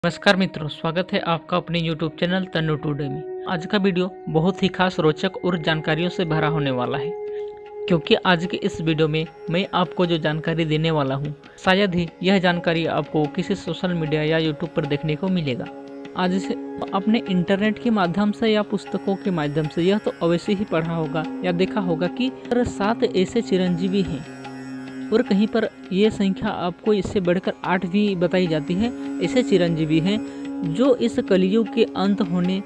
नमस्कार मित्रों, स्वागत है आपका अपने YouTube चैनल तन्नू टुडे में। आज का वीडियो बहुत ही खास, रोचक और जानकारियों से भरा होने वाला है, क्योंकि आज के इस वीडियो में मैं आपको जो जानकारी देने वाला हूँ, शायद ही यह जानकारी आपको किसी सोशल मीडिया या YouTube पर देखने को मिलेगा। आज से अपने इंटरनेट के माध्यम से या पुस्तकों के माध्यम से यह तो अवश्य ही पढ़ा होगा या देखा होगा कि 7 ऐसे चिरंजीवी हैं और कहीं पर ये संख्या आपको इससे बढ़कर 8 भी बताई जाती है। ऐसे चिरंजीवी हैं जो इस कलयुग के अंत होने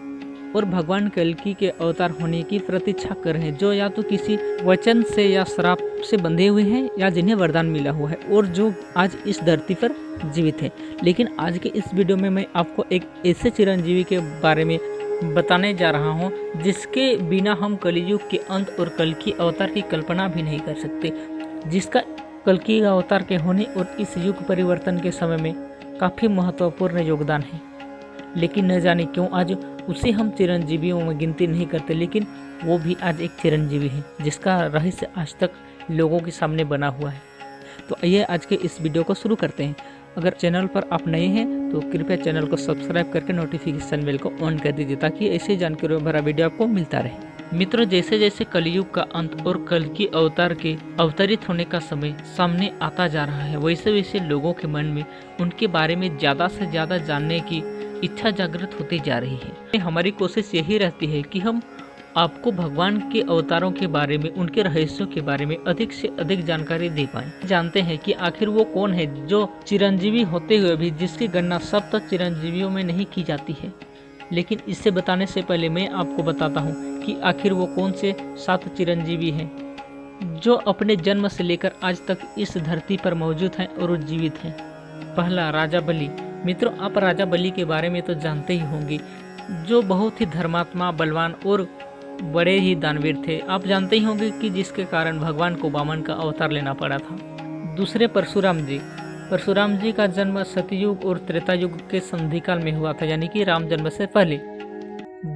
और भगवान कल्कि के अवतार होने की प्रतीक्षा कर रहे हैं, जो या तो किसी वचन से या श्राप से बंधे हुए हैं या जिन्हें वरदान मिला हुआ है और जो आज इस धरती पर जीवित है। लेकिन आज के इस वीडियो में मैं आपको एक ऐसे चिरंजीवी के बारे में बताने जा रहा हूँ जिसके बिना हम कलयुग के अंत और कल्कि अवतार की कल्पना भी नहीं कर सकते, जिसका कल्कि अवतार के होने और इस युग परिवर्तन के समय में काफ़ी महत्वपूर्ण योगदान है। लेकिन न जाने क्यों आज उसे हम चिरंजीवियों में गिनती नहीं करते, लेकिन वो भी आज एक चिरंजीवी है जिसका रहस्य आज तक लोगों के सामने बना हुआ है। तो आइए आज के इस वीडियो को शुरू करते हैं। अगर चैनल पर आप नए हैं तो कृपया चैनल को सब्सक्राइब करके नोटिफिकेशन बेल को ऑन कर दीजिए, ताकि ऐसी जानकारियों भरा वीडियो आपको मिलता रहे। मित्रों, जैसे जैसे कलयुग का अंत और कल्कि अवतार के अवतरित होने का समय सामने आता जा रहा है, वैसे वैसे लोगों के मन में उनके बारे में ज़्यादा से ज़्यादा जानने की इच्छा जागृत होती जा रही है। हमारी कोशिश यही रहती है कि हम आपको भगवान के अवतारों के बारे में, उनके रहस्यों के बारे में अधिक से अधिक जानकारी दे पाएं। जानते हैं कि आखिर वो कौन है जो चिरंजीवी होते हुए भी जिसकी गणना सब तक चिरंजीवियों में नहीं की जाती है। लेकिन इससे बताने से पहले मैं आपको बताता हूँ कि आखिर वो कौन से 7 चिरंजीवी हैं जो अपने जन्म से लेकर आज तक इस धरती पर मौजूद हैं और जीवित हैं। पहला, राजा बलि। मित्रों, आप राजा बलि के बारे में तो जानते ही होंगे, जो बहुत ही धर्मात्मा, बलवान और बड़े ही दानवीर थे। आप जानते ही होंगे कि जिसके कारण भगवान को वामन का अवतार लेना पड़ा था। दूसरे, परशुराम जी। परशुराम जी का जन्म सतयुग और त्रेता युग के संधिकाल में हुआ था, यानी कि राम जन्म से पहले।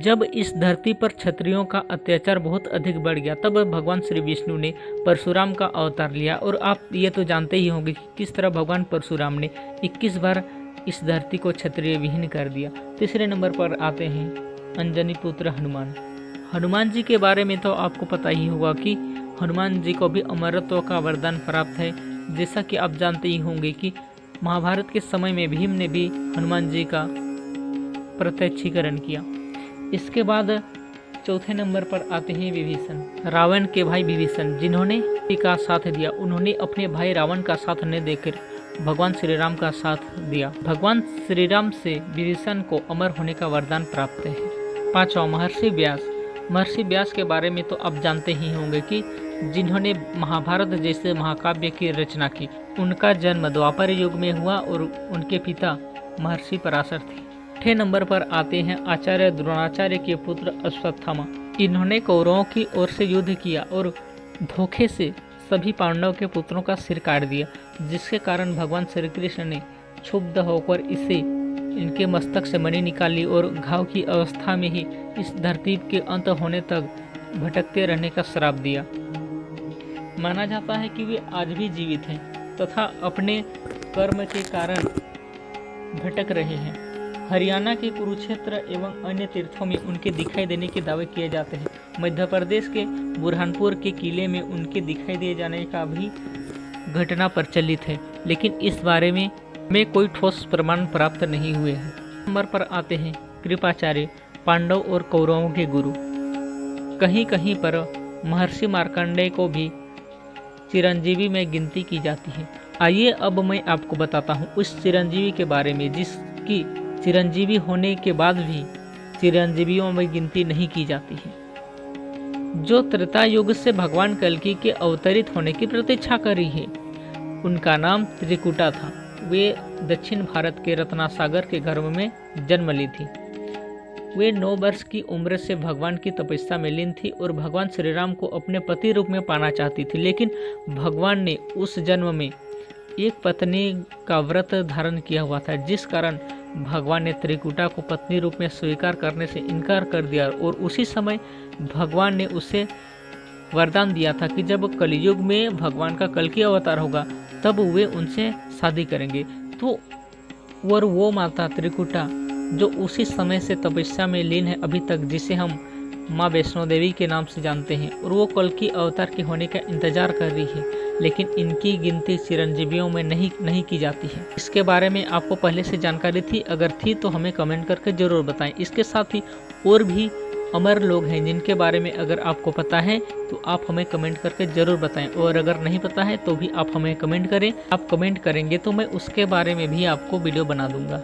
जब इस धरती पर क्षत्रियों का अत्याचार बहुत अधिक बढ़ गया, तब भगवान श्री विष्णु ने परशुराम का अवतार लिया। और आप ये तो जानते ही होंगे कि किस तरह भगवान परशुराम ने 21 बार इस धरती को क्षत्रिय विहीन कर दिया। तीसरे नंबर पर आते हैं अंजनी पुत्र हनुमान। हनुमान जी के बारे में तो आपको पता ही होगा कि हनुमान जी को भी अमरत्व का वरदान प्राप्त है। जैसा कि आप जानते ही होंगे कि महाभारत के समय में भीम ने भी हनुमान जी का प्रत्यक्षीकरण किया। इसके बाद चौथे नंबर पर आते हैं विभीषण, रावण के भाई विभीषण, जिन्होंने का साथ दिया। उन्होंने अपने भाई रावण का साथ न देकर भगवान श्री राम का साथ दिया। भगवान श्री राम से विभीषण को अमर होने का वरदान प्राप्त है। पांचवा, महर्षि व्यास। महर्षि व्यास के बारे में तो आप जानते ही होंगे कि जिन्होंने महाभारत जैसे महाकाव्य की रचना की। उनका जन्म द्वापर युग में हुआ और उनके पिता महर्षि पराशर थे। 6 नंबर पर आते हैं आचार्य द्रोणाचार्य के पुत्र अश्वत्थामा। इन्होंने कौरवों की ओर से युद्ध किया और धोखे से सभी पांडवों के पुत्रों का सिर काट दिया, जिसके कारण भगवान श्री कृष्ण ने क्षुब्ध होकर इसे इनके मस्तक से मणि निकाली और घाव की अवस्था में ही इस धरती के अंत होने तक भटकते रहने का श्राप दिया। माना जाता है कि वे आज भी जीवित हैं तथा अपने कर्म के कारण भटक रहे हैं। हरियाणा के कुरुक्षेत्र एवं अन्य तीर्थों में उनके दिखाई देने के दावे किए जाते हैं। मध्य प्रदेश के बुरहानपुर के किले में उनके दिखाई दिए जाने का भी घटना प्रचलित है, लेकिन इस बारे में कोई ठोस प्रमाण प्राप्त नहीं हुए हैं। नंबर पर आते हैं कृपाचार्य, पांडव और कौरवों के गुरु। कहीं कहीं पर महर्षि मार्कंडेय को भी चिरंजीवी में गिनती की जाती है। आइए अब मैं आपको बताता हूँ उस चिरंजीवी के बारे में जिसकी चिरंजीवी होने के बाद भी चिरंजीवियों में गिनती नहीं की जाती है, जो त्रेता युग से भगवान कल्कि के अवतरित होने की प्रतीक्षा कर रही है। उनका नाम त्रिकुटा था। वे दक्षिण भारत के रत्नासागर के गर्भ में जन्म ली थी। वे 9 वर्ष की उम्र से भगवान की तपस्या में लीन थी और भगवान श्री राम को अपने पति रूप में पाना चाहती थी, लेकिन भगवान ने उस जन्म में एक पत्नी का व्रत धारण किया हुआ था, जिस कारण भगवान ने त्रिकुटा को पत्नी रूप में स्वीकार करने से इनकार कर दिया। और उसी समय भगवान ने उसे वरदान दिया था कि जब कलयुग में भगवान का कल्कि अवतार होगा तब वे उनसे शादी करेंगे। तो और वो माता त्रिकुटा जो उसी समय से तपस्या में लीन है अभी तक, जिसे हम माँ वैष्णो देवी के नाम से जानते हैं, और वो कल की अवतार के होने का इंतजार कर रही है, लेकिन इनकी गिनती चिरंजीवियों में नहीं की जाती है। इसके बारे में आपको पहले से जानकारी थी? अगर थी तो हमें कमेंट करके ज़रूर बताएं। इसके साथ ही और भी अमर लोग हैं जिनके बारे में अगर आपको पता है तो आप हमें कमेंट करके ज़रूर बताएं, और अगर नहीं पता है तो भी आप हमें कमेंट करें। आप कमेंट करेंगे तो मैं उसके बारे में भी आपको वीडियो बना दूंगा।